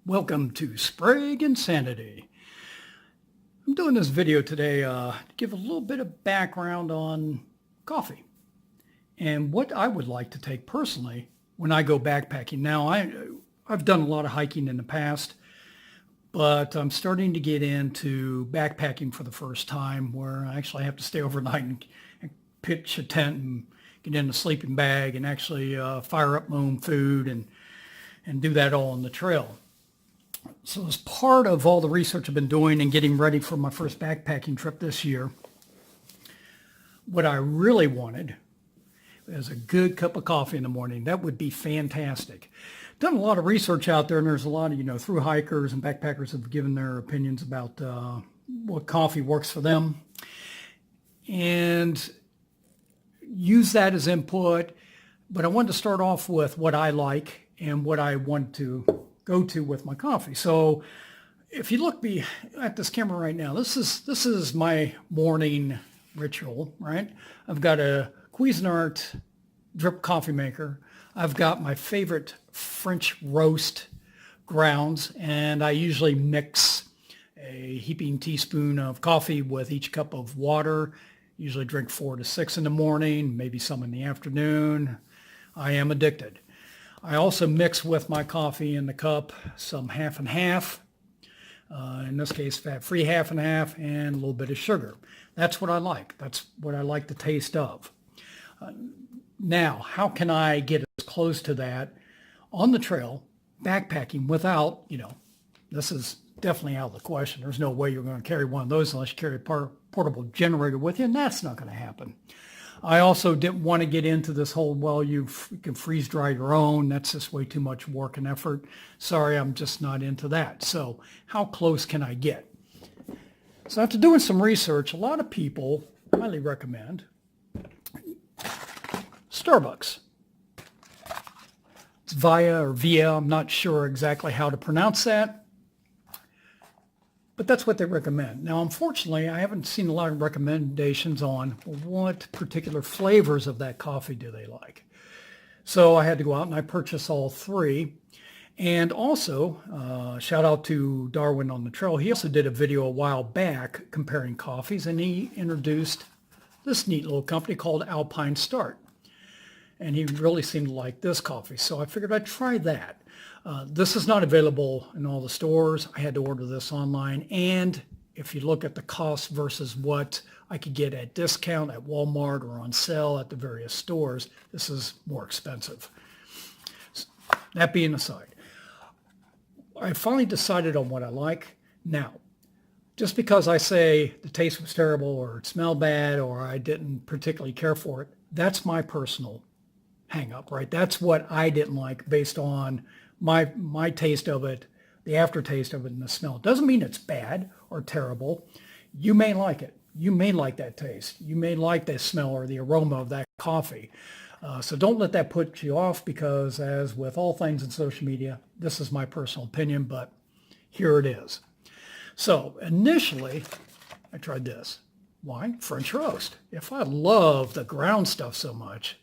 Welcome to Sprague Insanity. I'm doing this video today to give a little bit of background on coffee and what I would like to take personally when I go backpacking. Now, I've done a lot of hiking in the past, but I'm starting to get into backpacking for the first time where I actually have to stay overnight and pitch a tent and get in a sleeping bag and actually fire up my own food and do that all on the trail. So as part of all the research I've been doing and getting ready for my first backpacking trip this year, what I really wanted is a good cup of coffee in the morning. That would be fantastic. Done a lot of research out there, and there's a lot of, through hikers and backpackers have given their opinions about what coffee works for them. And use that as input. But I wanted to start off with what I like and what I want to go to with my coffee. So if you look at this camera right now, this is my morning ritual, right? I've got a Cuisinart drip coffee maker. I've got my favorite French roast grounds, and I usually mix a heaping teaspoon of coffee with each cup of water. Usually drink 4 to 6 in the morning, maybe some in the afternoon. I am addicted. I also mix with my coffee in the cup some half and half, in this case fat-free half and half, and a little bit of sugar. That's what I like. That's what I like the taste of. Now, how can I get as close to that on the trail, backpacking without, this is definitely out of the question. There's no way you're going to carry one of those unless you carry a portable generator with you, and that's not going to happen. I also didn't want to get into this whole, well, you can freeze dry your own. That's just way too much work and effort. Sorry, I'm just not into that. So how close can I get? So after doing some research, a lot of people highly recommend Starbucks. It's Via, I'm not sure exactly how to pronounce that. But that's what they recommend. Now, unfortunately, I haven't seen a lot of recommendations on what particular flavors of that coffee do they like. So I had to go out and I purchased all 3. And also, shout out to Darwin on the Trail. He also did a video a while back comparing coffees, and he introduced this neat little company called Alpine Start. And he really seemed to like this coffee. So I figured I'd try that. This is not available in all the stores. I had to order this online. And if you look at the cost versus what I could get at discount at Walmart or on sale at the various stores, this is more expensive. That being aside, I finally decided on what I like. Now, just because I say the taste was terrible or it smelled bad or I didn't particularly care for it, that's my personal hang up, right? That's what I didn't like based on my taste of it, the aftertaste of it, and the smell. It doesn't mean it's bad or terrible. You may like it. You may like that taste. You may like the smell or the aroma of that coffee. So don't let that put you off, because as with all things in social media, this is my personal opinion, but here it is. So initially, I tried this. Why? French roast. If I love the ground stuff so much,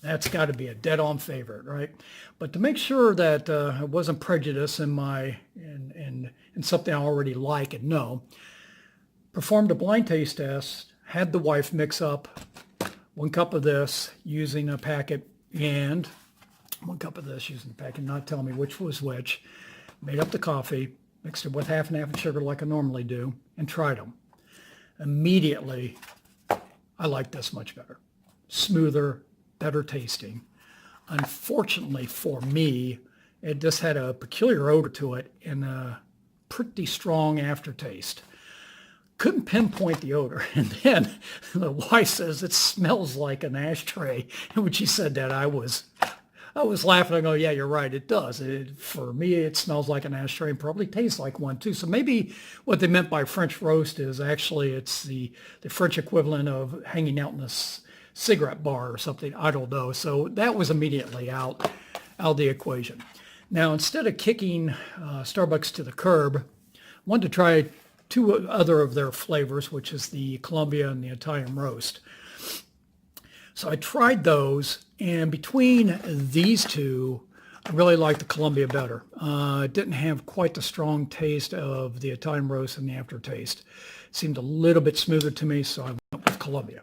that's got to be a dead-on favorite, right? But to make sure that I wasn't prejudiced in something I already like and know, performed a blind taste test, had the wife mix up 1 cup of this using a packet and 1 cup of this using a packet, not telling me which was which, made up the coffee, mixed it with half and half of sugar like I normally do, and tried them. Immediately, I like this much better. Smoother, better tasting. Unfortunately for me, it just had a peculiar odor to it and a pretty strong aftertaste. Couldn't pinpoint the odor. And then the wife says it smells like an ashtray. And when she said that, I was laughing. I go, yeah, you're right. It does. For me, it smells like an ashtray and probably tastes like one too. So maybe what they meant by French roast is actually it's the French equivalent of hanging out in this cigarette bar or something. I don't know. So that was immediately out of the equation. Now, instead of kicking Starbucks to the curb, I wanted to try 2 other of their flavors, which is the Colombia and the Italian roast. So I tried those, and between these 2, I really like the Columbia better. It didn't have quite the strong taste of the Italian roast and the aftertaste. It seemed a little bit smoother to me, so I went with Columbia.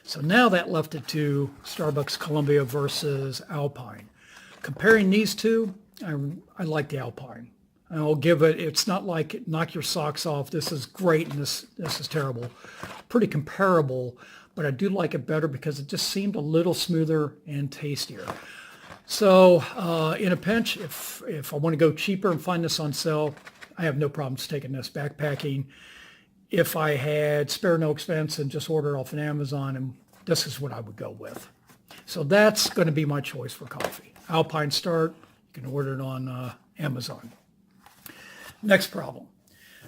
So now that left it to Starbucks Columbia versus Alpine. Comparing these two, I like the Alpine. I'll give it, it's not like knock your socks off, this is great and this is terrible. Pretty comparable, but I do like it better because it just seemed a little smoother and tastier. So in a pinch, if I want to go cheaper and find this on sale, I have no problems taking this backpacking. If I had spare no expense and just order it off of Amazon, and this is what I would go with. So that's going to be my choice for coffee. Alpine Start, you can order it on Amazon. Next problem.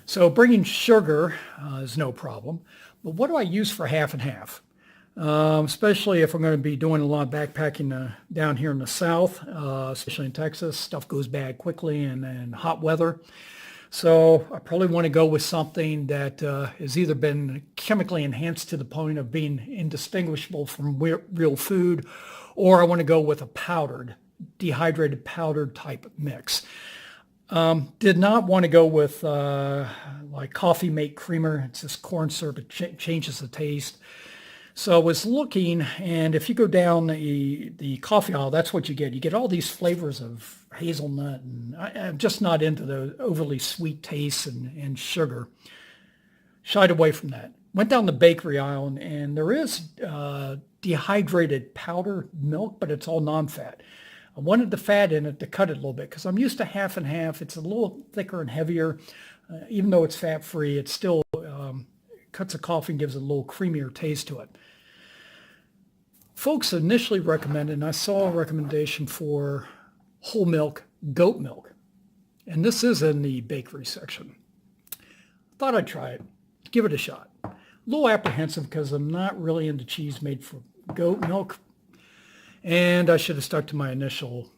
So bringing sugar is no problem, but what do I use for half and half? Especially if I'm going to be doing a lot of backpacking down here in the South, especially in Texas. Stuff goes bad quickly and hot weather. So I probably want to go with something that has either been chemically enhanced to the point of being indistinguishable from real food, or I want to go with a powdered, dehydrated powdered type mix. Did not want to go with like Coffee Mate Creamer. It's this corn syrup. It changes the taste. So I was looking, and if you go down the coffee aisle, that's what you get. You get all these flavors of hazelnut, and I'm just not into the overly sweet tastes and sugar. Shied away from that. Went down the bakery aisle, and there is dehydrated powder milk, but it's all non-fat. I wanted the fat in it to cut it a little bit because I'm used to half and half. It's a little thicker and heavier. Even though it's fat-free, it still cuts the coffee and gives it a little creamier taste to it. Folks initially recommended, and I saw a recommendation for whole milk, goat milk. And this is in the bakery section. Thought I'd try it, give it a shot. A little apprehensive because I'm not really into cheese made from goat milk. And I should have stuck to my initial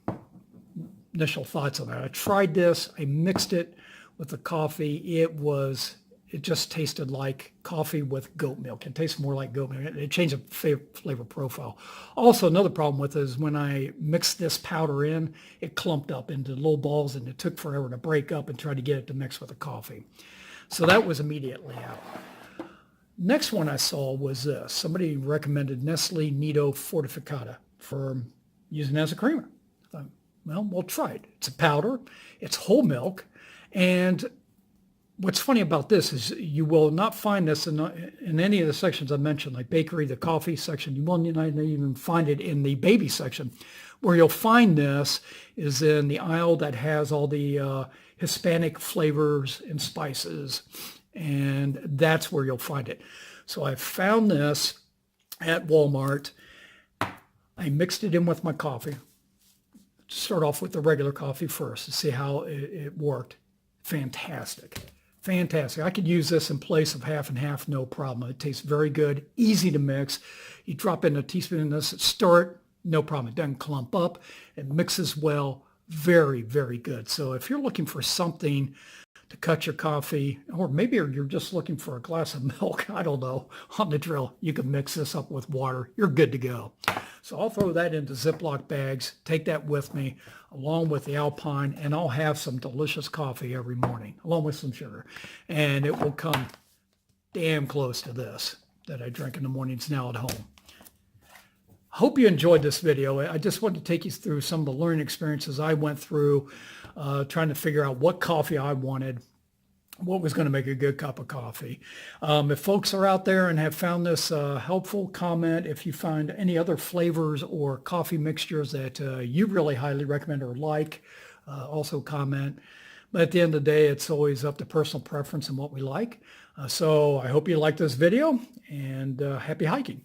thoughts on that. I tried this. I mixed it with the coffee. It just tasted like coffee with goat milk. It tastes more like goat milk. It changed the flavor profile. Also, another problem with it is when I mixed this powder in, it clumped up into little balls, and it took forever to break up and try to get it to mix with the coffee. So that was immediately out. Next one I saw was this. Somebody recommended Nestle Nido Fortificata for using as a creamer. I thought, well, we'll try it. It's a powder. It's whole milk. And what's funny about this is you will not find this in any of the sections I mentioned, like bakery, the coffee section. You will not even find it in the baby section. Where you'll find this is in the aisle that has all the Hispanic flavors and spices, and that's where you'll find it. So I found this at Walmart. I mixed it in with my coffee. Start off with the regular coffee first to see how it worked. Fantastic. Fantastic. I could use this in place of half and half, no problem. It tastes very good, easy to mix. You drop in a teaspoon of this, stir it, no problem. It doesn't clump up. It mixes well. Very, very good. So if you're looking for something to cut your coffee, or maybe you're just looking for a glass of milk, I don't know, on the drill, you can mix this up with water. You're good to go. So I'll throw that into Ziploc bags, take that with me, along with the Alpine, and I'll have some delicious coffee every morning, along with some sugar. And it will come damn close to this that I drink in the mornings now at home. Hope you enjoyed this video. I just wanted to take you through some of the learning experiences I went through, trying to figure out what coffee I wanted, what was going to make a good cup of coffee. If folks are out there and have found this helpful, comment. If you find any other flavors or coffee mixtures that you really highly recommend or like, also comment. But at the end of the day, it's always up to personal preference and what we like. So I hope you like this video, and happy hiking.